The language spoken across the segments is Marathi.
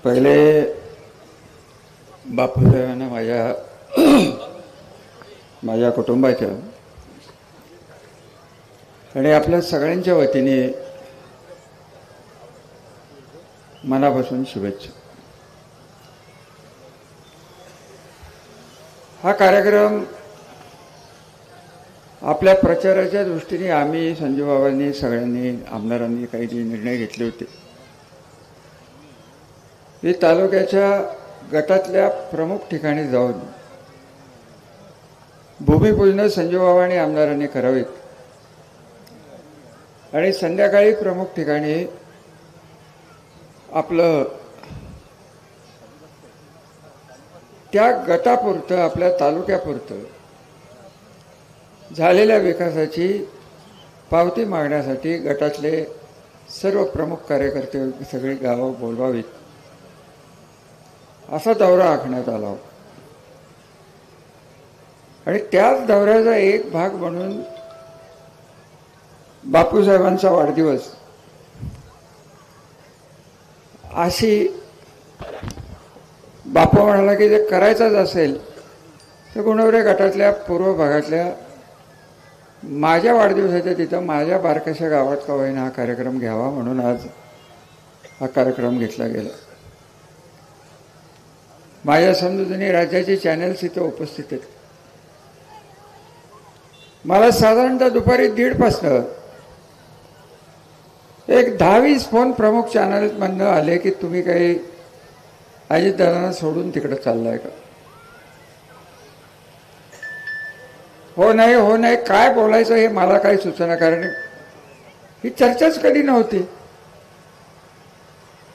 पहिले बापूसाहेबांना माझ्या कुटुंबाच्या आणि आपल्या सगळ्यांच्या वतीने मनापासून शुभेच्छा. हा कार्यक्रम आपल्या प्रचाराच्या दृष्टीने आम्ही संजू बाबांनी सगळ्यांनी आमदारांनी काही जे निर्णय घेतले होते ते तालुक्याच्या गटातल्या प्रमुख ठिकाणी जाऊन भूमिपूजन संजू बाबा आणि आमदारांनी करावेत आणि संध्याकाळी प्रमुख ठिकाणी आपलं त्या गटापुरतं आपल्या तालुक्यापुरतं झालेल्या विकासाची पावती मागण्यासाठी गटातले सर्व प्रमुख कार्यकर्ते सगळी गावं बोलवावीत असा दौरा आखण्यात आला आणि त्याच दौऱ्याचा एक भाग म्हणून बापूसाहेबांचा वाढदिवस अशी बापू म्हणाला की जे करायचंच असेल तर गुणवरे गटातल्या पूर्व भागातल्या माझ्या वाढदिवसाच्या तिथं माझ्या बारकाशा गावात का होईना हा कार्यक्रम घ्यावा म्हणून आज हा कार्यक्रम घेतला गेला. माझ्या समजुतीने राज्याचे चॅनल्स इथं उपस्थित आहेत. मला साधारणतः दुपारी 1:30 पासून एक 10-20 फोन प्रमुख चॅनलमधनं आले की तुम्ही काही अजितदादांना सोडून तिकडे चाललाय का. हो नाही काय बोलायचं हे मला काही सुचना, कारण ही चर्चाच कधी नव्हती.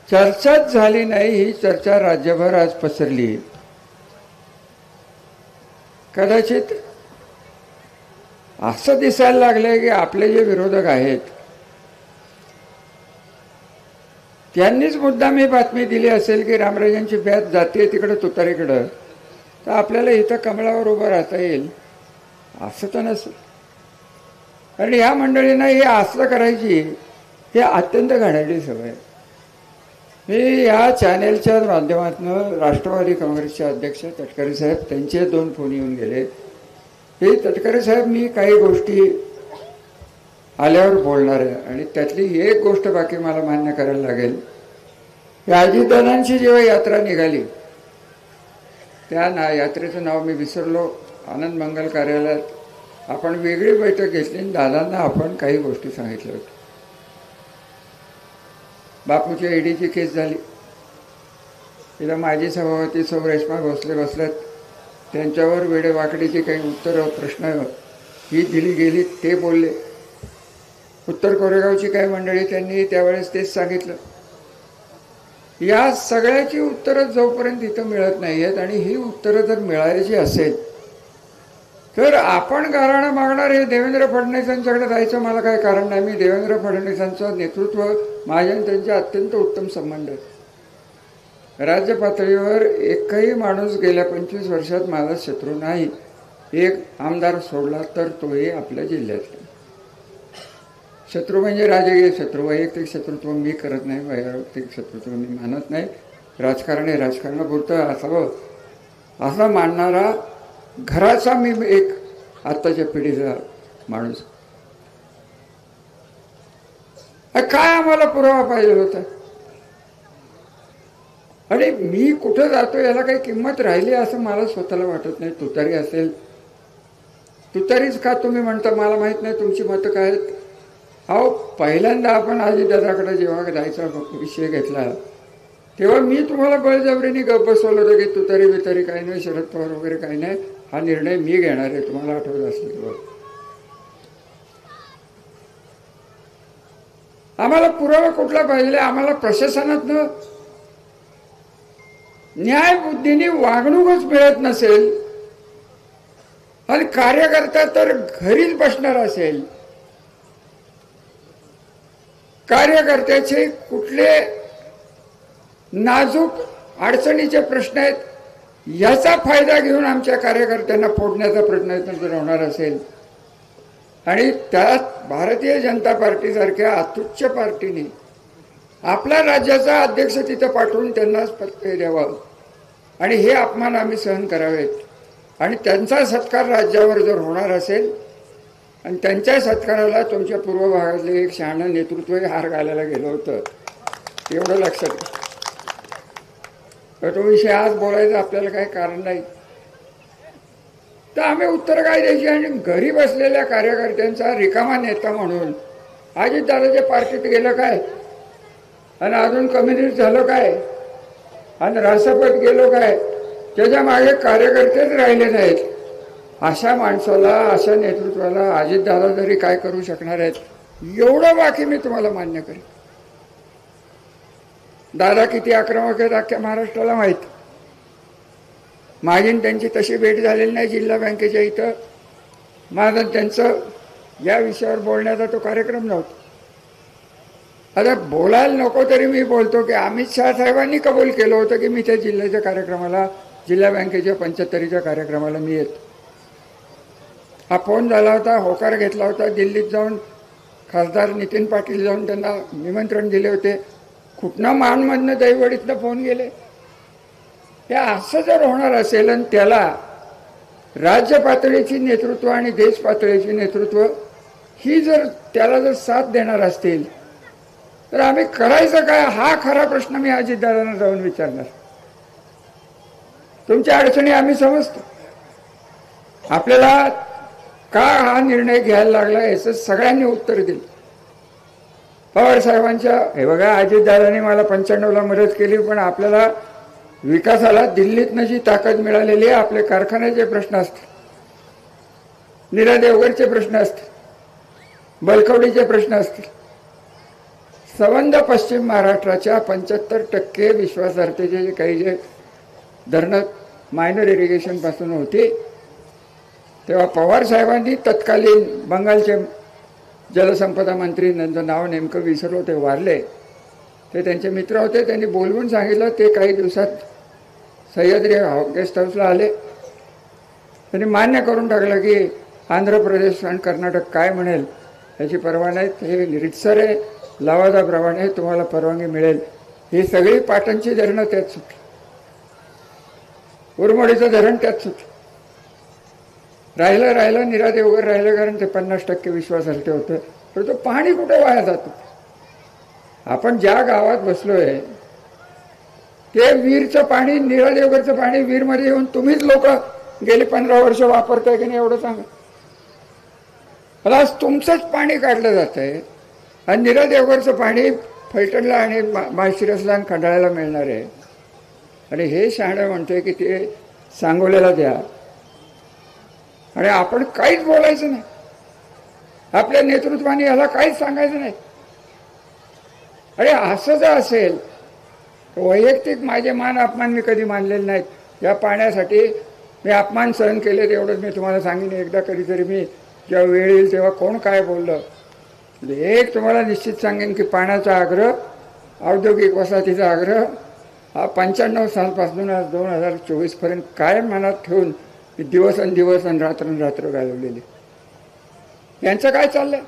चर्चाच झाली नाही. ही चर्चा राज्यभर आज पसरली. कदाचित असं दिसायला लागलंय की आपले जे विरोधक आहेत त्यांनीच मुद्दाम ही बातमी दिली असेल की रामराजांची बॅच जाते तिकडे तुतारीकडं, तर आपल्याला इथं कमळावर उभं राहता येईल असं तर नसेल. कारण या मंडळींना हे असं करायची हे अत्यंत घाणेरडी सवय. मी या चॅनेलच्या माध्यमातून राष्ट्रवादी काँग्रेसचे अध्यक्ष तटकरे साहेब त्यांचे 2 फोन येऊन गेले हे तटकरे साहेब मी काही गोष्टी आल्यावर बोलणार आहे आणि त्यातली एक गोष्ट बाकी मला मान्य करायला लागेल. या अजितदादांची जेव्हा यात्रा निघाली त्या यात्रेचं नाव मी विसरलो. आनंद मंगल कार्यालयात आपण वेगळी बैठक घेतली आणि दादांना आपण काही गोष्टी सांगितल्या होत्या. बापूच्या ईडीची केस झाली. तिला माजी सभापती सौ रेश्मा भोसले बसल्यात. त्यांच्यावर वेडेवाकडीची काही उत्तरं प्रश्न ही दिली गेली. ते बोलले. उत्तर कोरेगावची काही मंडळी त्यांनी त्यावेळेस तेच सांगितलं. या सगळ्याची उत्तरं जोपर्यंत इथं मिळत नाही आहेत आणि ही उत्तरं जर मिळायची असेल तर आपण गाऱ्हाणं मागणार हे देवेंद्र फडणवीसांच्याकडे जायचं मला काही कारण नाही. मी देवेंद्र फडणवीसांचं नेतृत्व माझ्या आणि त्यांचे अत्यंत उत्तम संबंध आहेत. राज्य पातळीवर एकही माणूस गेल्या 25 वर्षात माझा शत्रू नाही. एक आमदार सोडला तर तोही आपल्या जिल्ह्यातला. शत्रू म्हणजे राजकीय शत्रू, वैयक्तिक शत्रुत्व मी करत नाही, वैयक्तिक शत्रुत्व मी मानत नाही. राजकारण हे राजकारणापुरतं असावं असं मानणारा घराचा मी एक आत्ताच्या पिढीचा माणूस. काय आम्हाला पुरावा पाहिजे होता आणि मी कुठं जातो याला काही किंमत राहिली असं मला स्वतःला वाटत नाही. तुतारी असेल तुतारीच का तुम्ही म्हणता मला माहित नाही तुमची मतं काय आहेत. अहो पहिल्यांदा आपण अजितदादाकडे जेव्हा जायचा विषय घेतला तेव्हा मी तुम्हाला बळजबरीने गप्प बसवलं होतं की तुतारी बितारी काही नाही, शरद पवार वगैरे काही नाही, हा निर्णय मी घेणार आहे. तुम्हाला आठवत असेल किंवा आम्हाला पुरावा कुठला पाहिजे. आम्हाला प्रशासनातनं न्यायबुद्धीने वागणूकच मिळत नसेल आणि कार्यकर्ता तर घरीच बसणार असेल. कार्यकर्त्याचे कुठले नाजूक अडचणीचे प्रश्न आहेत याचा फायदा घेऊन आमच्या कार्यकर्त्यांना फोडण्याचा प्रयत्न जर होणार असेल आणि त्यात भारतीय जनता पार्टीसारख्या अतुच्छ पार्टीने आपल्या राज्याचा अध्यक्ष तिथं पाठवून त्यांनाच पत्र द्यावं आणि हे अपमान आम्ही सहन करावेत आणि त्यांचा सत्कार राज्यावर जर होणार असेल आणि त्यांच्या सत्काराला तुमच्या पूर्व भागातले एक शहाणं नेतृत्वही हार घालायला गेलं होतं, एवढं लक्षात घ्या. तर तो विषय आज बोलायचा आपल्याला काही कारण नाही. तर आम्ही उत्तर काय द्यायची आणि घरी बसलेल्या कार्यकर्त्यांचा रिकामा नेता म्हणून अजितदादाच्या पार्टीत गेलं काय आणि अजून कम्युनिस्ट झालं काय आणि राष्ट्रपत गेलो काय, त्याच्या मागे कार्यकर्तेच राहिले नाहीत. अशा माणसाला, अशा नेतृत्वाला अजितदादा तरी काय करू शकणार आहेत, एवढं बाकी मी तुम्हाला मान्य करेन. दादा किती आक्रमक आहेत अख्ख्या महाराष्ट्राला माहीत. माझी त्यांची तशी भेट झालेली नाही जिल्हा बँकेच्या इथं. माझं त्यांचं या विषयावर बोलण्याचा तो कार्यक्रम नव्हता. आता बोलायला नको तरी मी बोलतो की अमित शहा साहेबांनी कबूल केलं होतं की मी त्या जिल्ह्याच्या कार्यक्रमाला, जिल्हा बँकेच्या 75च्या कार्यक्रमाला मी येतो. हा फोन झाला होता, होकार घेतला होता. दिल्लीत जाऊन खासदार नितीन पाटील जाऊन त्यांना निमंत्रण दिले होते. कुठनं मानमधनं दैवडीतनं फोन गेले. हे असं जर होणार असेल आणि त्याला राज्य पातळीची नेतृत्व आणि देश पातळीची नेतृत्व ही जर त्याला जर साथ देणार असतील तर आम्ही करायचं काय, हा खरा प्रश्न मी अजितदादांना जाऊन विचारणार. तुमच्या अडचणी आम्ही समजतो. आपल्याला का हा निर्णय घ्यायला लागला याचं सगळ्यांनी उत्तर दिलं. पवार साहेबांच्या, हे बघा अजितदादांनी मला 95ला मदत केली, पण आपल्याला विकासाला दिल्लीतनं जी ताकद मिळालेली आहे, आपले कारखान्याचे प्रश्न असतील, नीरा देवगडचे प्रश्न असतील, बलकवडीचे प्रश्न असतील, संबंध पश्चिम महाराष्ट्राच्या 75% विश्वासार्हतेचे जे काही जे धरणं मायनर इरिगेशन पासून होते, तेव्हा पवार साहेबांनी तत्कालीन बंगालचे जलसंपदा मंत्री, त्यांचं नाव नेमकं विसरलो, ते वारले, ते त्यांचे मित्र होते, त्यांनी बोलवून सांगितलं. ते काही दिवसात सह्याद्री गेस्ट हाऊसला आले. त्यांनी मान्य करून टाकलं की आंध्र प्रदेश आणि कर्नाटक काय म्हणेल याची पर्वा नाही, हे रितसर आहे, लवादाप्रमाणे तुम्हाला परवानगी मिळेल. ही सगळी पाटणची धरणं त्यात सुटली, उरमोडीचं धरण त्यात सुटलं. राहिलं नीरा देवघर राहिलं, कारण ते 50% विश्वासार्हते होतं. तर तो पाणी कुठे वाया जातो. आपण ज्या गावात बसलोय ते वीरचं पाणी, नीरा देवघरचं पाणी वीरमध्ये येऊन तुम्हीच लोक गेली 15 वर्ष वापरताय की नाही एवढं सांगा. मला आज तुमचंच पाणी काढलं जात आहे आणि नीरा देवघरचं पाणी फलटणला आणि माळशिरसला आणि खंडाळ्याला मिळणार आहे. आणि हे शहाणं म्हणतोय की ते सांगोल्याला द्या आणि आपण काहीच बोलायचं नाही. आपल्या नेतृत्वाने याला काहीच सांगायचं नाही. अरे असं जर असेल, वैयक्तिक माझे मान अपमान मी कधी मानलेले नाहीत. या पाण्यासाठी मी अपमान सहन केले, एवढंच मी तुम्हाला सांगेन. एकदा कधीतरी मी जेव्हा वेळ येईल तेव्हा कोण काय बोललं, एक तुम्हाला निश्चित सांगेन की पाण्याचा आग्रह, औद्योगिक वसाहतीचा आग्रह हा 95 सालपासून आज 2024पर्यंत कायम मनात ठेवून दिवस आणि रात्र घालवलेली. यांचं काय चाललंय.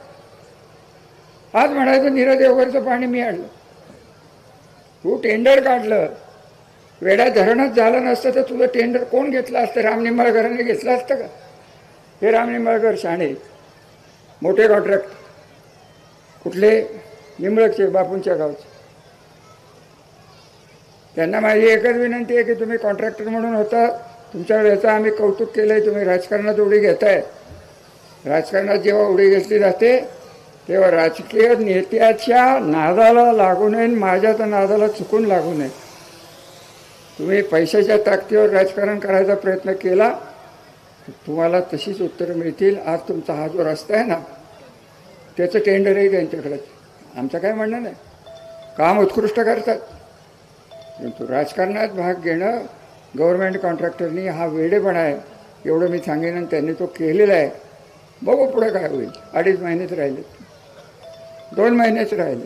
आज म्हणायचं नीरा देवघरचं पाणी मी आणलं, तू टेंडर काढलं. वेड्या धरणच झालं नसतं तर तुझं टेंडर कोण घेतलं असतं. राम निंबाळकरांनी घेतलं असतं का. हे राम निंबाळकर शाणे मोठे कॉन्ट्रॅक्ट, कुठले, निंबळकचे, बापूंच्या गावचे. त्यांना माझी एकच विनंती आहे की तुम्ही कॉन्ट्रॅक्टर म्हणून होता, तुमच्या वेळेचं आम्ही कौतुक केलंय. तुम्ही राजकारणात उडी घेताय. राजकारणात जेव्हा उडी घेतली जाते तेव्हा राजकीय नेत्याच्या नादाला लागू नये, माझ्या तर नादाला चुकून लागू नये. तुम्ही पैशाच्या ताकदीवर राजकारण करायचा प्रयत्न केला तुम्हाला तशीच उत्तरं मिळतील. आज तुमचा हा जो रस्ता आहे ना, त्याचं टेंडरही त्यांच्याकडेच. आमचं काय म्हणणं नाही, काम उत्कृष्ट करतात, परंतु राजकारणात भाग घेणं गव्हर्नमेंट कॉन्ट्रॅक्टरनी हा वेडेपणा आहे, एवढं मी सांगेन. आणि त्यांनी तो केलेला आहे. बघू पुढे काय होईल. 2.5 महिनेच राहिले, 2 महिनेच राहिले.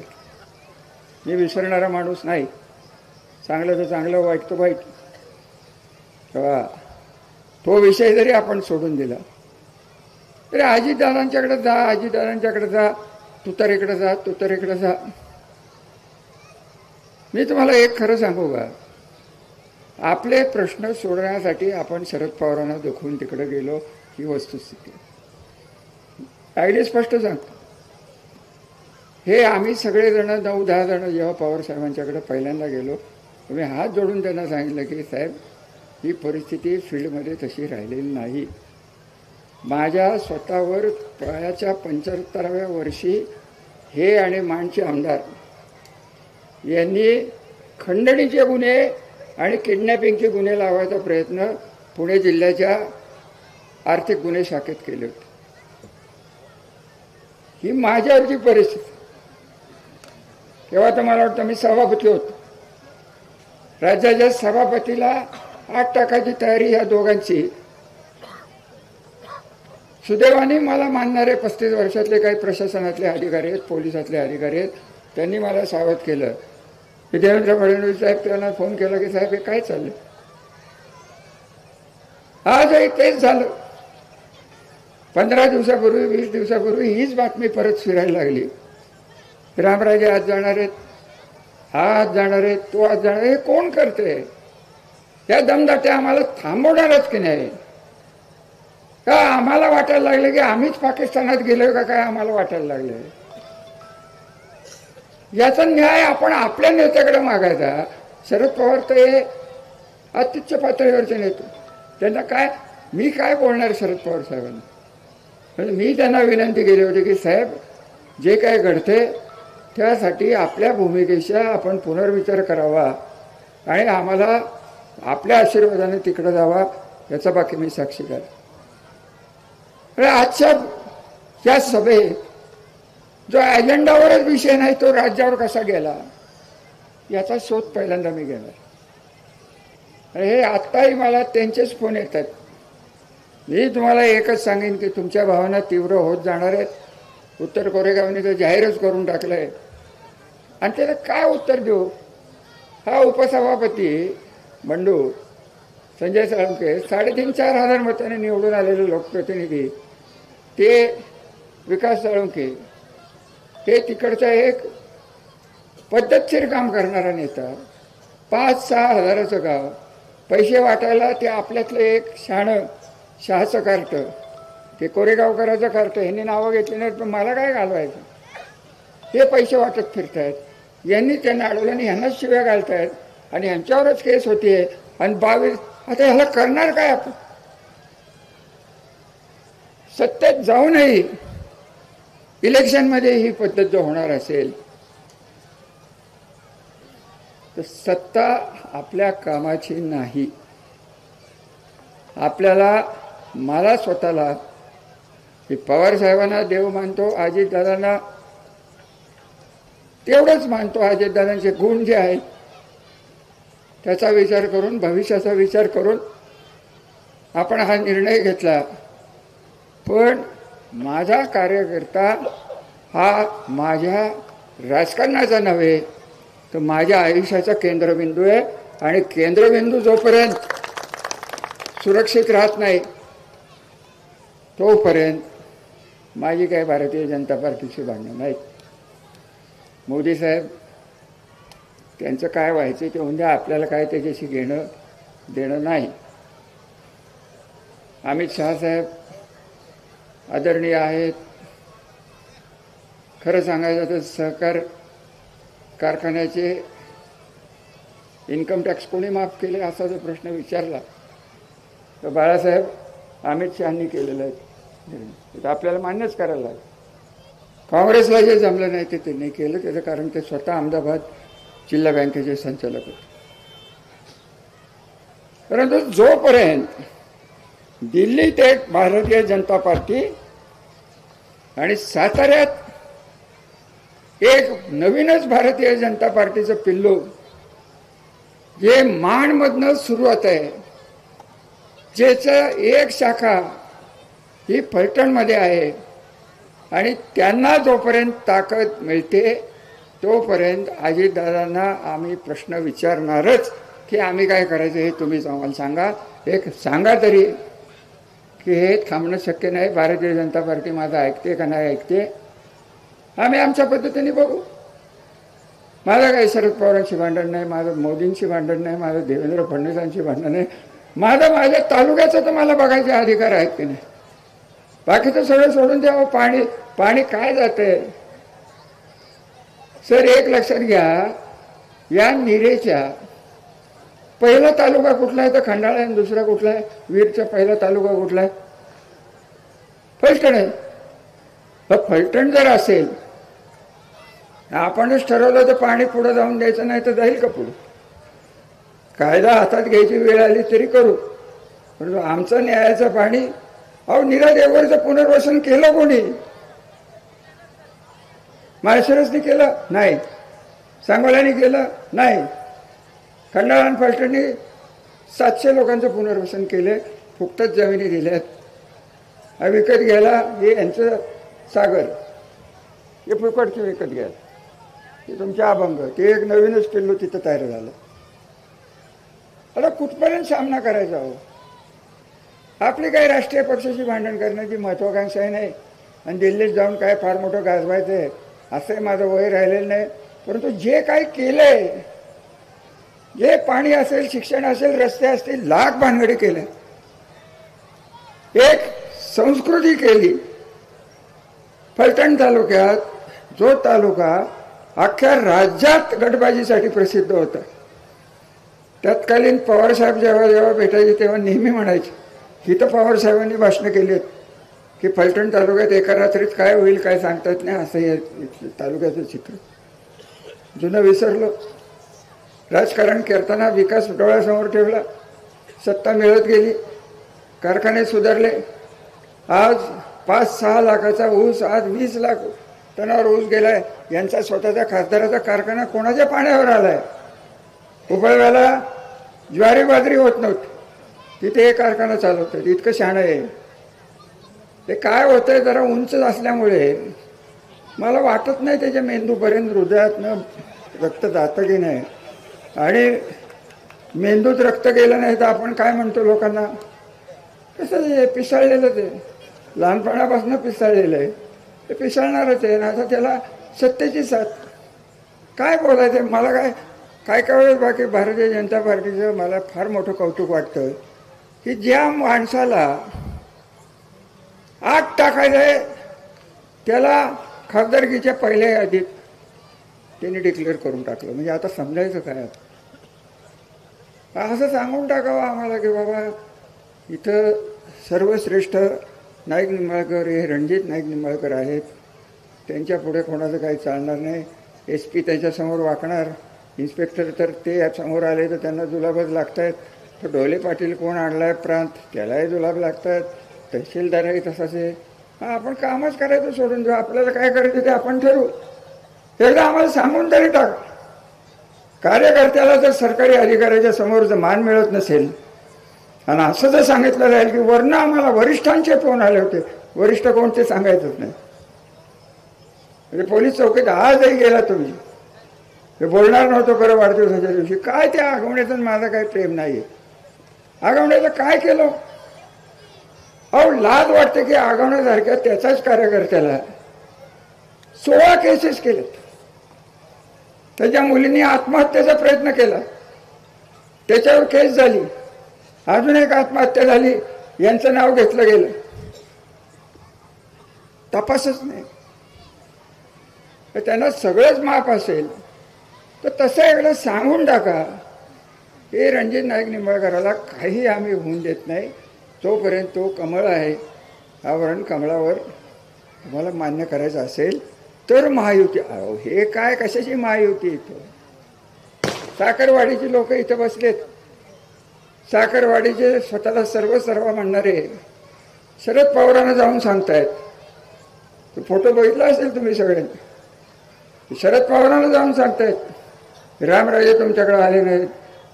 मी विसरणारा माणूस नाही. चांगलं तर चांगलं, वाईट तर वाईट. तेव्हा तो विषय जरी आपण सोडून दिला तरी अजितदादांच्याकडे जा, अजितदादांच्याकडे जा, तुतारीकडे जा, तुतारीकडे जा. मी तुम्हाला एक खरं सांगू का, आपले प्रश्न सोडवण्यासाठी आपण शरद पवारांना दुखवून तिकडे गेलो ही वस्तुस्थिती. अगदी स्पष्ट सांगतो, हे आम्ही सगळेजण 9-10 जण जेव्हा पवार साहेबांच्याकडे पहिल्यांदा गेलो, मी हात जोडून त्यांना सांगितलं की साहेब, ही परिस्थिती फील्डमध्ये तशी राहिलेली नाही. माझ्या स्वतःवर वयाच्या 75व्या वर्षी हे आणि मानचे आमदार यांनी खंडणीचे गुन्हे आणि किडनॅपिंगचे गुन्हे लावायचा प्रयत्न पुणे जिल्ह्याच्या आर्थिक गुन्हे शाखेत केले होते. ही माझ्यावरची परिस्थिती. तेव्हा तर मला वाटतं मी सभापती होतो. राज्याच्या सभापतीला 8 टाकाची तयारी ह्या दोघांची. सुदैवाने मला मानणारे 35 वर्षातले काही प्रशासनातले अधिकारी आहेत, पोलिसातले अधिकारी आहेत, त्यांनी मला सावध केलं. देवेंद्र फडणवीस साहेब त्यांना फोन केला की साहेब हे काय चाललं. आजही तेच झालं. 15 दिवसापूर्वी 20 दिवसापूर्वी हीच बातमी परत फिरायला लागली. रामराजे आज जाणार आहेत, हा आज जाणार आहेत, तो आज जाणार. हे कोण करते? त्या दमदाट्या आम्हाला थांबवणारच की नाही? का आम्हाला वाटायला लागलं की आम्हीच पाकिस्तानात गेलोय का काय? आम्हाला वाटायला लागलंय. याचा न्याय आपण आपल्या नेत्याकडे मागायचा. शरद पवार तर हे अत्युच्च पातळीवरचे नेते, त्यांना काय, मी काय बोलणार शरद पवार साहेबांना? म्हणजे मी त्यांना विनंती केली होती की साहेब, जे काय घडते त्यासाठी आपल्या भूमिकेचा आपण पुनर्विचार करावा आणि आम्हाला आपल्या आशीर्वादाने तिकडे जावा, याचा बाकी मी साक्षीदार. आजच्या या सभेत जो अजेंडावरच विषय नाही तो राज्यावर कसा गेला याचा शोध पहिल्यांदा मी घेणार. हे आत्ताही मला त्यांचेच फोन येतात. मी तुम्हाला एकच सांगेन की तुमच्या भावना तीव्र होत जाणार आहेत. उत्तर कोरेगावने तर जाहीरच करून टाकलंय आणि त्याला काय उत्तर देऊ? हा उपसभापती बंडू संजय साळुंखे 3,500-4,000 हजार मतांनी निवडून आलेले लोकप्रतिनिधी, ते विकास साळुंखे, ते तिकडचा एक पद्धतशीर काम करणारा नेता, 5-6 हजाराचं गाव, पैसे वाटायला ते आपल्यातलं एक शहाचं कार्ट, ते कोरेगावकराचं कार्ट, ह्यांनी नावं घेतली नाहीत पण मला काय घालवायचं? हे पैसे वाटत फिरतायत. यांनी त्यांना अडवलं आणि ह्यांनाच शिव्या घालतायत आणि ह्यांच्यावरच केस होतीये. आणि 22 आता ह्याला करणार काय आपण? सत्तेत जाऊनही इलेक्शनमध्ये ही पद्धत जर होणार असेल तर सत्ता आपल्या कामाची नाही. आपल्याला, मला स्वतःला, की पवार साहेबांना देव मानतो, अजितदादांना तेवढंच मानतो. अजितदादांचे गुण जे आहेत त्याचा विचार करून, भविष्याचा विचार करून आपण हा निर्णय घेतला. पण माझा कार्यकर्ता हा माझ्या राजकारणाचा नव्हे तर माझ्या आयुष्याचा केंद्रबिंदू आहे. आणि केंद्रबिंदू जोपर्यंत सुरक्षित राहत नाही तोपर्यंत माझी काही भारतीय जनता पार्टीची भांडणं नाहीत. मोदी साहेब त्यांचं काय व्हायचं ते म्हणजे आपल्याला काय त्याच्याशी घेणं देणं नाही. अमित शहा साहेब आदरणीय आहेत. खरं सांगायचं तर सहकार कारखान्याचे इन्कम टॅक्स कोणी माफ केले असा जर प्रश्न विचारला तर बाळासाहेब अमित शहांनी केलेलं आहे. आपल्याला मान्यच करायला लागेल. काँग्रेसला जे जमलं नाही ते त्यांनी केलं. त्याचं कारण ते स्वतः अहमदाबाद जिल्हा बँकेचे संचालक होते. परंतु जोपर्यंत दिल्लीत एक भारतीय जनता पार्टी आणि साताऱ्यात एक नवीनच भारतीय जनता पार्टीचं पिल्लू जे माणमधनं सुरुवात आहे, ज्याचं एक शाखा ही फलटणमध्ये आहे आणि त्यांना जोपर्यंत ताकद मिळते तोपर्यंत अजितदादांना आम्ही प्रश्न विचारणारच की आम्ही काय करायचं हे तुम्हीच आम्हाला सांगा. एक सांगा तरी की हे थांबणं शक्य नाही. भारतीय जनता पार्टी माझं ऐकते का नाही ऐकते, आम्ही आमच्या पद्धतीने बघू. माझं काही शरद पवारांची भांडण नाही, माझं मोदींची भांडण नाही, माझं देवेंद्र फडणवीसांची भांडण नाही, माझ्या तालुक्याचं तर मला बघायचे अधिकार आहेत की नाही. बाकीचं सगळं सोडून द्यावं. पाणी पाणी काय जातंय सर, एक लक्षात घ्या, या निरेच्या पहिला तालुका कुठला आहे तर खंडाळा आहे, दुसरा कुठला आहे, वीरचा पहिला तालुका कुठला आहे, फलटण आहे. फलटण जर असेल, आपणच ठरवलं तर पाणी पुढे जाऊन द्यायचं, नाही तर जाईल का पुढे. कायदा हातात घ्यायची वेळ आली तरी करू, पण आमचं न्यायाचं पाणी, अहो नीरा देवगडचं पुनर्वसन केलं कोणी? माळशिरसनी केलं नाही, सांगोल्याने केलं नाही, खंडाळा आणि फलटणनी 700 लोकांचं पुनर्वसन केले, फुकटच जमिनी दिल्यात. विकत घ्यायला हे यांचं सागर, हे फुकटचे विकत घ्यायला, हे तुमचे अभंग, ते एक नवीनच किल्लो तिथं तयार झालं. आता कुठपर्यंत सामना करायचा हो? आपली काही राष्ट्रीय पक्षाची भांडण करण्याची महत्वाकांक्षा नाही, आणि दिल्लीत जाऊन काय फार मोठं गाजवायचं आहे असंही माझं वय राहिलेलं नाही. परंतु जे काही केलंय, जे पाणी असेल, शिक्षण असेल, रस्ते असतील, लाख भानगडी केल्या, एक संस्कृती केली. फलटण तालुक्यात, जो तालुका अख्ख्या राज्यात गटबाजीसाठी प्रसिद्ध होता, तत्कालीन पवारसाहेब जेव्हा भेटायचे तेव्हा नेहमी म्हणायचे, इथं पवारसाहेबांनी भाषणं केली आहेत की फलटण तालुक्यात एका रात्रीत काय होईल काय सांगता येत नाही, असं हे तालुक्याचं चित्र. जुनं विसरलो. राजकारण करताना विकास डोळ्यासमोर ठेवला, सत्ता मिळत गेली, कारखाने सुधारले. आज 5-6 लाखाचा ऊस आज 20 लाख टनावर ऊस गेलाय. यांचा स्वतःचा खासदाराचा कारखाना कोणाच्या पाण्यावर आलाय? उपळव्याला ज्वारी बाजरी होत नव्हती, तिथे एक कारखाना चालवतात. इतकं शहाणं आहे. ते काय होतंय, जरा उंच असल्यामुळे मला वाटत नाही त्याच्या मेंदूपर्यंत, हृदयातनं रक्त जातं की नाही. आणि मेंदूत रक्त गेलं नाही तर आपण काय म्हणतो लोकांना, कसं ते पिसाळलेलं, ते लहानपणापासून पिसाळलेलं आहे, ते पिसाळणारच आहे ना. आता त्याला सत्तेची साथ, काय बोलायचं. मला काय वेळेस बाकी भारतीय जनता पार्टीचं मला फार मोठं कौतुक वाटतं की ज्या माणसाला आत टाकायचं आहे त्याला खासदारकीच्या पहिल्या यादीत त्यांनी डिक्लेअर करून टाकलं. म्हणजे आता समजायचं काय? असं सांगून टाकावं आम्हाला की बाबा इथं सर्वश्रेष्ठ नाईक निंबाळकर हे रणजित नाईक निंबाळकर आहेत, त्यांच्या पुढे कोणाचं काही चालणार नाही. SP त्याच्यासमोर वाकणार, इन्स्पेक्टर तर ते समोर आले तर त्यांना जुलाबच लागत आहेत. तर डोले पाटील कोण आणला आहे प्रांत, त्यालाही जुलाब लागत आहेत. तहसीलदारही तसाच आहे. आपण कामच करायचं सोडून देऊ, आपल्याला काय करायचं ते आपण ठरवू. एकदा आम्हाला सांगून तरी टाका. कार्यकर्त्याला जर सरकारी अधिकाऱ्याच्या समोर जर मान मिळत नसेल, आणि असं जर सांगितलं राहील की वरनं आम्हाला वरिष्ठांचे फोन आले होते, वरिष्ठ कोण ते सांगायचंच नाही. म्हणजे पोलीस चौकीत आजही गेला तुम्ही, हे बोलणार नव्हतं खरं वाढदिवसाच्या दिवशी. काय त्या आगवण्याचं माझं काही प्रेम नाही आहे. आगवण्याचं काय केलं? अहो लाज वाटते की आगवण्यासारख्या त्याचाच कार्यकर्त्याला 16 केसेस केलेत. त्याच्या मुलींनी आत्महत्येचा प्रयत्न केला, त्याच्यावर केस झाली. अजून एक आत्महत्या झाली, यांचं नाव घेतलं गेलं, तपासच नाही. तर त्यांना सगळंच माफ असेल तर तसं एकदा सांगून टाका, हे रणजित नाईक निंबाळकराला काही आम्ही होऊन देत नाही. तोपर्यंत तो कमळ आहे, आवरण कमळावर तुम्हाला मान्य करायचं असेल तर महायुती. अहो हे काय, कशाची महायुती? इथं साखरवाडीची लोक इथं बसलेत. साखरवाडीचे स्वतःला सर्व म्हणणारे शरद पवारांना जाऊन सांगतायत. तो फोटो बघितला असेल तुम्ही सगळ्यांनी. शरद पवारांना जाऊन सांगतायत रामराजे तुमच्याकडे आले नाहीत,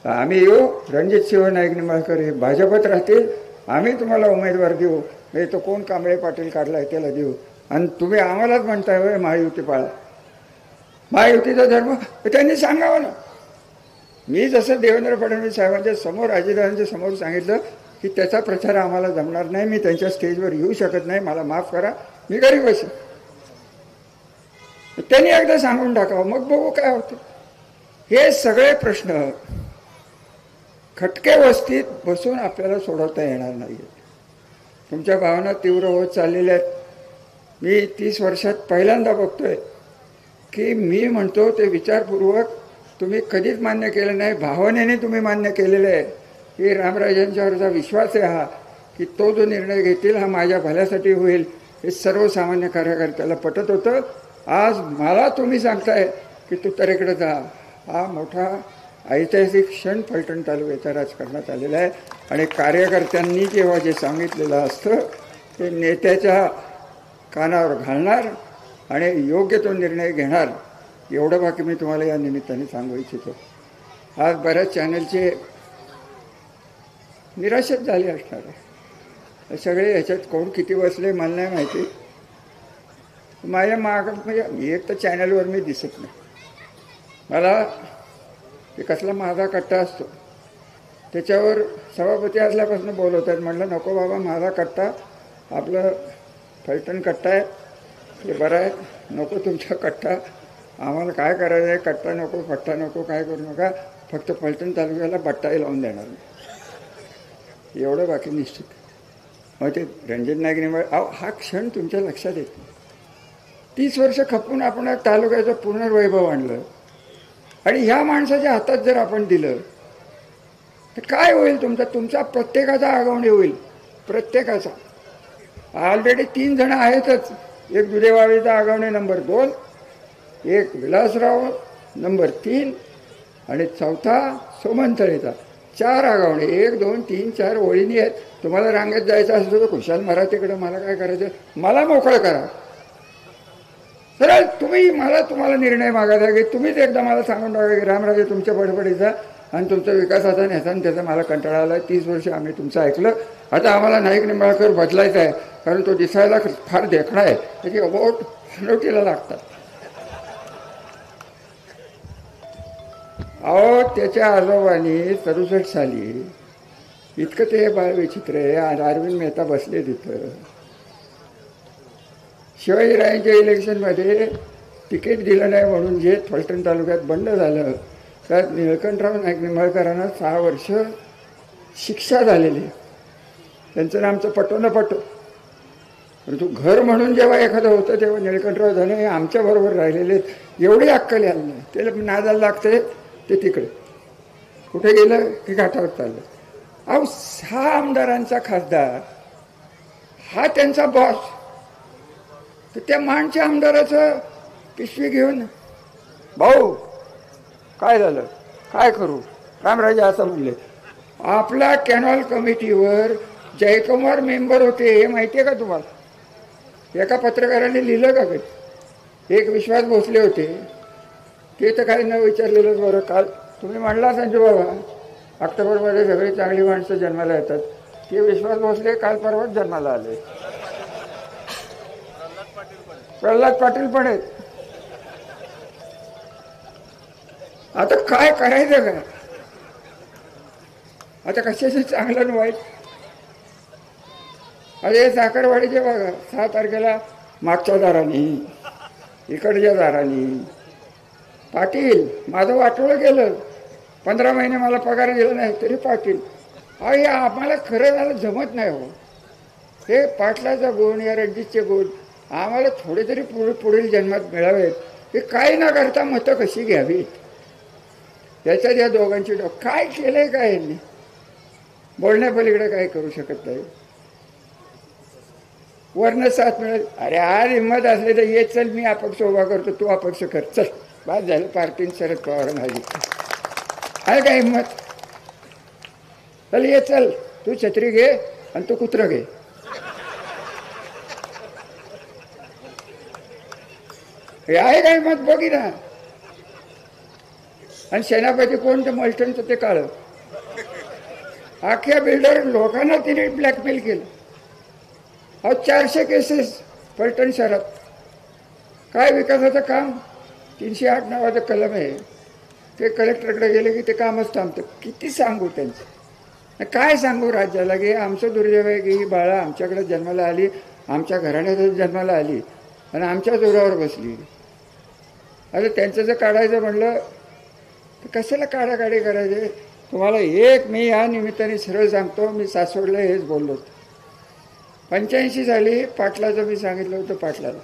आम्ही येऊ, रणजित सिंह नाईक निंबाळकर हे भाजपत राहतील, आम्ही तुम्हाला उमेदवार देऊ. हे तो कोण कांबळे पाटील काढलाय त्याला देऊ, आणि तुम्ही आम्हालाच म्हणताय होय महायुती पाळा. महायुतीचा धर्म त्यांनी सांगावं ना. मी जसं देवेंद्र फडणवीस साहेबांच्या समोर, अजितदादांच्या समोर सांगितलं की त्याचा प्रचार आम्हाला जमणार नाही, मी त्यांच्या स्टेजवर येऊ शकत नाही, मला माफ करा, मी घरी बसेन. त्यांनी एकदा सांगून टाकावं, मग बघू काय होतं. हे सगळे प्रश्न खटके वस्तीत बसून आपल्याला सोडवता येणार नाहीत. तुमच्या भावना तीव्र होत चाललेल्या आहेत. मी 30 वर्षात पहिल्यांदा बघतोय की मी म्हणतो ते विचारपूर्वक तुम्ही कधीच मान्य केलं नाही, भावनेने तुम्ही मान्य केलेलं आहे की रामराजांच्यावरचा विश्वास आहे हा, की तो जो निर्णय घेतील हा माझ्या भल्यासाठी होईल, हे सर्वसामान्य कार्यकर्त्याला पटत होतं. आज मला तुम्ही सांगताय की तू तरेकडे जा. हा मोठा ऐतिहासिक क्षण फलटण तालुक्याच्या राजकारणात आलेला आहे. आणि कार्यकर्त्यांनी जेव्हा जे सांगितलेलं असतं ते नेत्याच्या कानावर घालणार आणि योग्य तो निर्णय घेणार, एवढं बाकी मी तुम्हाला या निमित्ताने सांगू इच्छितो. आज बऱ्याच चॅनलचे निराशच झाले असणार आहे. सगळे ह्याच्यात कोण किती बसले मला नाही माहिती. माझ्या मागं म्हणजे एक तर चॅनलवर मी दिसत नाही. मला ते कसला माझा कट्टा असतो त्याच्यावर सभापती असल्यापासून बोलवतात. म्हटलं नको बाबा, माझा कट्टा आपलं फलटण कट्टा आहे, ते बरं आहे, नको तुमचा कट्टा. आम्हाला काय करायचं आहे, कट्टा नको, फट्टा नको, काय करू नका, फक्त फलटण तालुक्याला बट्टाही लावून देणार नाही, एवढं बाकी निश्चित. मग ते रणजित नाईक निंबाळे, हा क्षण तुमच्या लक्षात येतो. 30 वर्ष खपून आपण तालुक्याचं पुनर्वैभव आणलं आणि ह्या माणसाच्या हातात जर आपण दिलं तर काय होईल? तुमचा प्रत्येकाचा आगवणे होईल, प्रत्येकाचा. ऑलरेडी 3 जण आहेतच. एक दुधेवाडीचा आगवणे नंबर 2, एक विलासराव नंबर 3 आणि चौथा सोमंतळेचा. 4 आगवणे, 1 2 3 4 ओळीनी आहेत. तुम्हाला रांगेत जायचं असलं तर खुशाल मराठीकडे, मला काय करायचं, मला मोकळं करा. सरळ तुम्हाला निर्णय मागायचा की तुम्हीच एकदा मला सांगून टाका की रामराजे तुमच्या बडबडीचा आणि तुमचा विकासाचा नेता आणि त्याचा मला कंटाळा आला. 30 वर्ष आम्ही तुमचं ऐकलं, आता आम्हाला नाईक निंबाळकर बदलायचा आहे, कारण तो दिसायला फार देखणा आहे, त्याची वोट हनवटीला लागतात. अहो, त्याच्या आजोबांनी 67 साली इतकं ते बाळ विचित्र आहे. अरविंद मेहता बसले तिथं. शिवाजीरायांच्या इलेक्शनमध्ये तिकीट दिलं नाही म्हणून जे फलटण तालुक्यात बंड झालं, त्यात निळकंठराव नाईक निंबाळकरांना 6 वर्ष शिक्षा झालेली. त्यांचं नामचं पटो न पटो, परंतु घर म्हणून जेव्हा एखादं होतं तेव्हा निळकंठराव धने हे आमच्याबरोबर राहिलेले. एवढी अक्कल यायला नाही, त्याला नादाला लागते ते तिकडे कुठे गेलं की घाटावर चाललं. अहो, 6 आमदारांचा खासदार हा त्यांचा बॉस, तर त्या माणच्या आमदाराचं पिशवी घेऊन, भाऊ काय झालं, काय करू, रामराजे असं म्हणले. आपल्या कॅनॉल कमिटीवर जयकुमार मेंबर होते, हे माहिती आहे का तुम्हाला? एका पत्रकाराने लिहिलं का काही? एक विश्वास भोसले होते, ते तर काही न विचारलेलंच बरं. काल तुम्ही म्हणला संजू बाबा, ऑक्टोबरमध्ये सगळी चांगली माणसं जन्माला येतात, ते विश्वास भोसले काल परवाच जन्माला आले. प्रल्हाद पाटील पण आहेत. आता काय करायचं का? आता कशाचं चांगलं आणि वाईट? अरे साखरवाडीचे बघा, 6 तारखेला मागच्या दारानी, इकडच्या दारानी, पाटील माझं वाटोळं केलं, 15 महिने मला पगार दिला नाही तरी पाटील. हे आम्हाला खरं झालं जमत नाही हो. हे पाटलाचा गुण, या रणजितचे गुण आम्हाला थोडे तरी पुढील जन्मात मिळावेत. हे काय न करता मतं कशी घ्यावीत, याच्यात या दोघांची काय केलंय काय यांनी? बोलण्यापलीकडे काय करू शकत नाही. वर्ण साथ मिळेल, अरे आज हिंमत असले तर ये, चल मी अपक्ष उभा करतो, तू अपक्ष कर, चल बाद झालं. पार्टीन शरद पवार माझी आहे का हिंमत? चल ये, चल तू छत्री घे आणि तू कुत्र घे. हे आहे का हिंमत? बघी ना. आणि सेनापती कोण? ते मल्टनचं ते काळं. अख्ख्या बिल्डर लोकांना तिने ब्लॅकमेल केलं. 400 केसेस फलटण शहरात. काय विकासाचं काम? 308 नावाचं कलम आहे, ते कलेक्टरकडे गेले की ते कामच थांबतं. किती सांगू त्यांचं? काय सांगू राज्याला की आमचं दुर्दैव आहे की ही बाळा आमच्याकडे जन्माला आली, आमच्या घराण्यातच जन्माला आली आणि आमच्या जोरावर बसली. आता त्यांचं जर काढायचं म्हणलं तर कशाला काढाकाढी करायचे? तुम्हाला एक मी या निमित्ताने सरळ सांगतो, मी सासवडला हेच बोललो होतो. 85 साली पाटलाचं मी सांगितलं होतं पाटलाला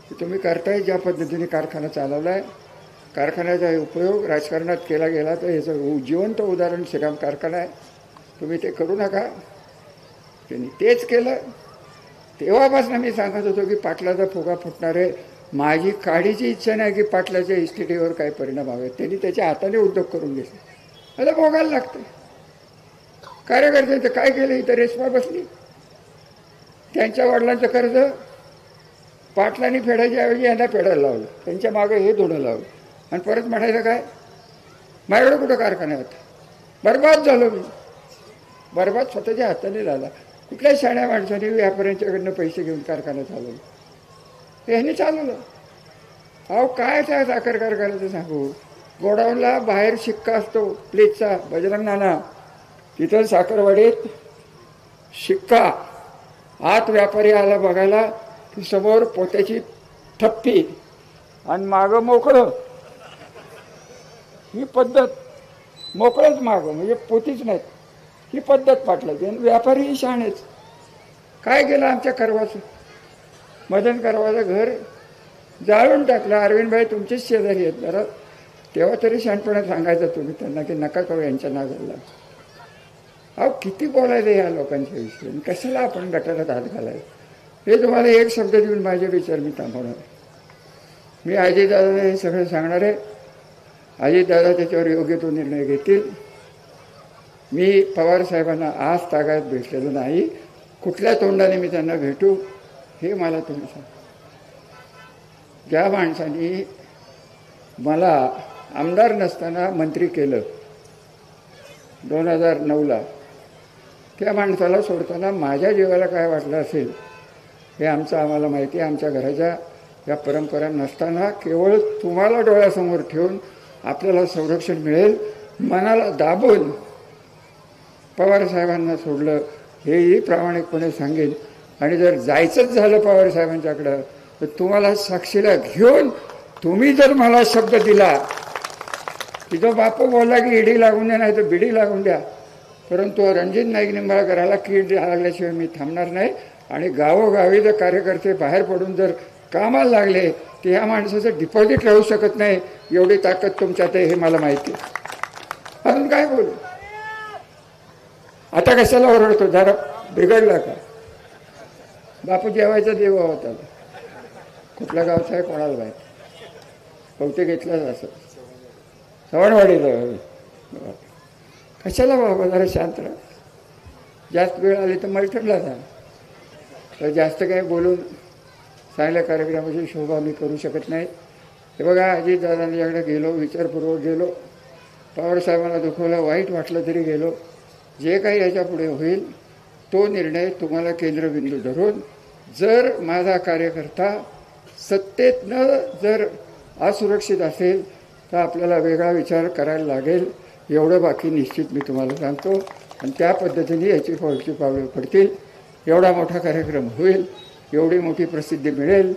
की तुम्ही करताय ज्या पद्धतीने कारखाना चालवला आहे, कारखान्याचा उपयोग राजकारणात केला गेला तर ह्याचं जिवंत उदाहरण श्रीराम कारखाना आहे, तुम्ही ते करू नका. त्यांनी तेच केलं. तेव्हापासून मी सांगत होतो की पाटलाचा फुगा फुटणार आहे. माझी काडीची इच्छा नाही की पाटलाच्या इस्टेटीवर काही परिणाम हवे. त्यांनी त्याच्या हाताने उद्योग करून घेतले. आता भोगायला लागतं. कार्यकर्त्यांचं काय केलं? इथं रेशमा बसली. त्यांच्या वडिलांचं कर्ज पाटलांनी फेडायच्या ऐवजी यांना फेडायला लावलं. त्यांच्या मागं हे धुणं लावलं आणि परत म्हणायचं काय? माझ्याकडे कुठं कारखाना होता? बरबाद झालो मी. बरबाद स्वतःच्या हाताने झाला. कुठल्याही शाण्या माणसाने व्यापाऱ्यांच्याकडनं पैसे घेऊन कारखाना चालवला? ह्याने चालवलं. अहो काय त्या साखर कारखान्याचं सांगू? गोडाऊनला बाहेर शिक्का असतो प्लेटचा, बजरंग नाना, तिथं साखरवाडीत शिक्का. आत व्यापारी आला बघायला की समोर पोत्याची थप्पी आणि मागं मोकळं. ही पद्धत, मोकळंच मागं, म्हणजे पोतीच नाहीत. ही पद्धत पाटलाची. आणि व्यापारीही शहाणेच. काय केलं आमच्या करवाचं? मदन करवाचं घर जाळून टाकलं. अरविंदभाई तुमचेच शेजारी आहेत, जरा तेव्हा तरी शहाणपणा सांगायचं तुम्ही त्यांना की नका करू यांच्या नागाला. अहो किती बोलायचं या लोकांच्या विषयी, कशाला आपण गटारात हात घालायचं? हे तुम्हाला एक शब्द देऊन माझे विचार मी थांबवणार. मी अजितदादाला हे सगळं सांगणार आहे. अजितदादा त्याच्यावर योग्य तो निर्णय घेतील. मी पवारसाहेबांना आज तागायत भेटलेलं नाही. कुठल्या तोंडाने मी त्यांना भेटू हे मला तुम्ही सांगा. ज्या माणसाने मला आमदार नसताना मंत्री केलं 2009ला, त्या माणसाला सोडताना माझ्या जीवाला काय वाटलं असेल हे आम्हाला माहिती आहे. आमच्या घराच्या या परंपरा नसताना केवळ तुम्हाला डोळ्यासमोर ठेवून आपल्याला संरक्षण मिळेल मनाला दाबून पवारसाहेबांना सोडलं हेही प्रामाणिकपणे सांगेन. आणि जर जायचंच झालं पवारसाहेबांच्याकडं तर तुम्हाला साक्षीला घेऊन तुम्ही जर मला शब्द दिला की जो बापू बोलला की ईडी लागून द्या नाही तर बिडी लागून द्या, परंतु रणजित नाईक निंबाळकराला कीड लागल्याशिवाय मी थांबणार नाही. आणि गावोगावी जर कार्यकर्ते बाहेर पडून जर कामाला लागले तर ह्या माणसाचं डिपॉझिट राहू शकत नाही. एवढी ताकद तुमच्यात आहे हे मला माहिती आहे. अजून काय बोलू? आता कशाला ओरडतो? जरा बिघडला का? बापू जेवायचा देव होता. कुठल्या गावचा आहे कोणाला माहिती, बहुतेक घेतलाच असं सवणवाडीचा. कशाला बाबा जरा शांत राहा. जास्त वेळ आली तर मैठणला जा. तर जास्त काही बोलून चांगल्या कार्यक्रमाची शोभा मी करू शकत नाही. हे बघा, अजितदादांच्याकडे गेलो, विचारपूर्वक गेलो. पवारसाहेबांना दुखवलं, वाईट वाटलं तरी गेलो. जे काही याच्या पुढे होईल तो निर्णय तुम्हाला केंद्रबिंदू धरून, जर माझा कार्यकर्ता सत्तेतनं जर असुरक्षित असेल तर आपल्याला वेगळा विचार करायला लागेल. एवढं बाकी निश्चित मी तुम्हाला सांगतो. आणि त्या पद्धतीने याची पुढची पावले पडतील. एवढा मोठा कार्यक्रम होईल, एवढी मोठी प्रसिद्धी मिळेल.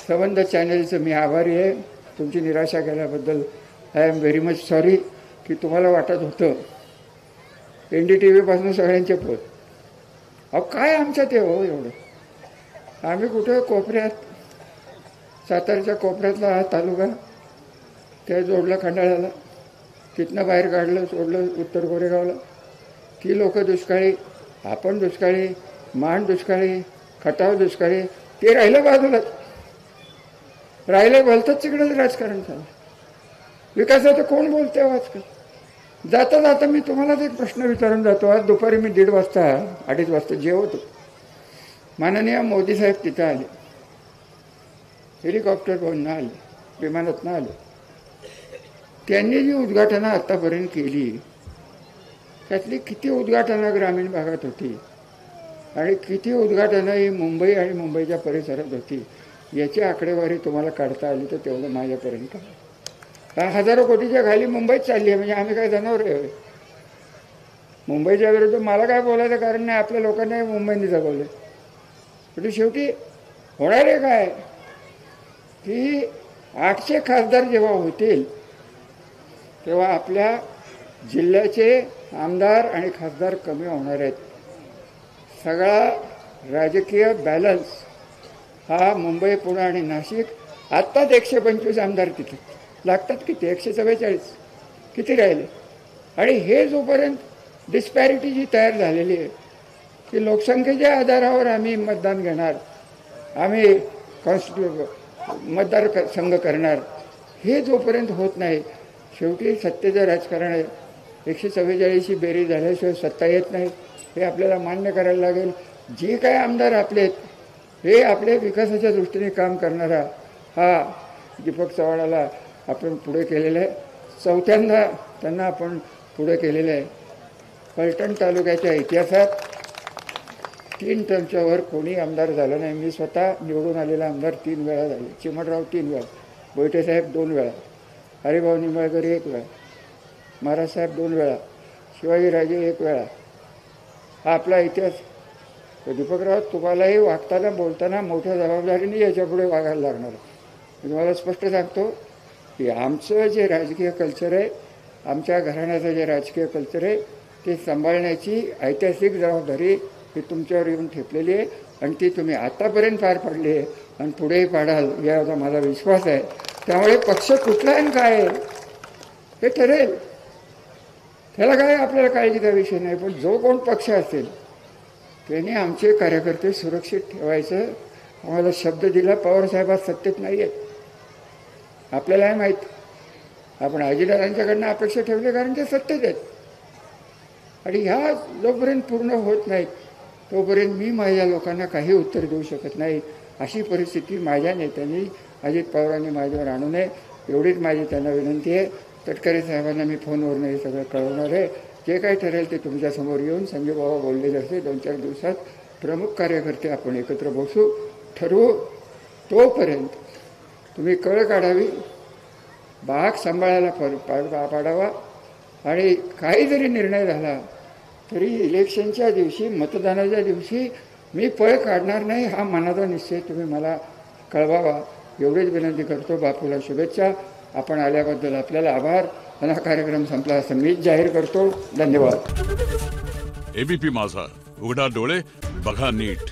संबंध चॅनलचं मी आभारी आहे. तुमची निराशा केल्याबद्दल I am very much sorry. की तुम्हाला वाटत होतं NDTV सगळ्यांचे पोत. अहो काय आमच्यात आहे हो एवढं? आम्ही कुठं कोपऱ्यात, सातारच्या कोपऱ्यातला हा तालुका, त्या जोडला खंडाळ्याला, तिथनं बाहेर काढलं, सोडलं उत्तर कोरेगावला. ती लोक दुष्काळी, आपण दुष्काळी, मान दुष्काळी, खटाव दुष्काळी. ते राहिलं बाजूलाच, राहिलं भलतंच तिकडंच राजकारण झालं. विकासाचं कोण बोलते आजकाल? जाता जाता मी तुम्हालाच एक प्रश्न विचारून जातो. आज दुपारी मी 1:30 वाजता 2:30 वाजता जेवतो. माननीय मोदी साहेब तिथं आले, हेलिकॉप्टरवरून आले, विमानातनं आले. त्यांनी जी उद्घाटनं आत्तापर्यंत केली त्यातली किती उद्घाटनं ग्रामीण भागात होती आणि किती उद्घाटनं ही मुंबई आणि मुंबईच्या परिसरात होती, याची आकडेवारी तुम्हाला काढता आली तर तेवढं माझ्यापर्यंत. हजारो कोटीच्या खाली मुंबईत चालली आहे. म्हणजे आम्ही काय जनावर आहे? मुंबईच्या विरुद्ध मला काय बोलायचं कारण नाही. आपल्या लोकांनाही मुंबईने जगवलं. पण शेवटी होणार आहे काय की 800 खासदार जेव्हा होतील तेव्हा आपल्या जिल्ह्याचे आमदार आणि खासदार कमी होणार आहेत. सगळा राजकीय बॅलन्स हा मुंबई, पुणे आणि नाशिक आत्ताच 125 आमदार तिथे लागतात. किती 144 किती राहिले. आणि हे जोपर्यंत डिस्पॅरिटी जी तयार झालेली आहे की लोकसंख्येच्या आधारावर आम्ही मतदान घेणार, आम्ही मतदारसंघ करणार, हे जोपर्यंत होत नाही, शेवटी सत्तेचं राजकारण आहे. 144 बेरीज झाल्याशिवाय सत्ता येत नाही हे आपल्याला मान्य करायला लागेल. जे काय आमदार आपले आहेत हे आपले विकासाच्या दृष्टीने काम करणारा हा दीपक चव्हाणाला आपण पुढे केलेलं आहे. चौथ्यांदा त्यांना आपण पुढे केलेलं आहे. फलटण तालुक्याच्या इतिहासात 3 टर्मच्यावर कोणी आमदार झाला नाही. मी स्वतः निवडून आलेला आमदार 3 वेळा झाले. चिमणराव 3 वेळा, बोईटेसाहेब 2 वेळा, हरिभाऊ निंबाळकर 1 वेळा, महाराजसाहेब 2 वेळा, शिवाजीराजे 1 वेळा. हा आपला इतिहास. दीपकराव, तुम्हालाही वागताना बोलताना मोठ्या जबाबदारीने याच्यापुढे वागायला लागणार. मी तुम्हाला स्पष्ट सांगतो की आमचं जे राजकीय कल्चर आहे, आमच्या घराण्याचं जे राजकीय कल्चर आहे ते सांभाळण्याची ऐतिहासिक जबाबदारी ही तुमच्यावर येऊन ठेपलेली आहे आणि ती तुम्ही आतापर्यंत पार पाडली आहे आणि पुढेही पाडाल याचा माझा विश्वास आहे. त्यामुळे पक्ष कुठला आणि काय आहे हे ठरेल, त्याला काय आपल्याला काळजीचा विषय नाही. पण जो कोण पक्ष असेल त्याने आमचे कार्यकर्ते सुरक्षित ठेवायचं आम्हाला शब्द दिला. पवारसाहेब आज सत्तेत नाही आहेत, आपल्यालाही माहीत. आपण अजितदादांच्याकडनं अपेक्षा ठेवली कारण ते सत्तेत आहेत. आणि ह्या जोपर्यंत पूर्ण होत नाहीत तोपर्यंत मी माझ्या लोकांना काही उत्तर देऊ शकत नाही. अशी परिस्थिती माझ्या नेत्यांनी, अजित पवारांनी माझ्यावर आणू नये एवढीच माझी त्यांना विनंती आहे. तटकरे साहेबांना मी फोनवरून हे सगळं कळवणार आहे. जे काही ठरेल ते तुमच्यासमोर येऊन संजय बाबा बोलले जसे 2-4 दिवसात प्रमुख कार्यकर्ते आपण एकत्र बसू, ठरवू. तोपर्यंत तुम्ही कळ काढावी, बाग सांभाळायला पाडावा. आणि काही जरी निर्णय झाला तरी इलेक्शनच्या दिवशी, मतदानाच्या दिवशी मी पळ काढणार नाही हा मनाचा निश्चय तुम्ही मला कळवावा एवढीच विनंती करतो. बापूला शुभेच्छा. आपण आल्याबद्दल आपल्याला आभार. हा कार्यक्रम संपला असं मीच जाहीर करतो. धन्यवाद. एबीपी माझा, उघडा डोळे बघा नीट.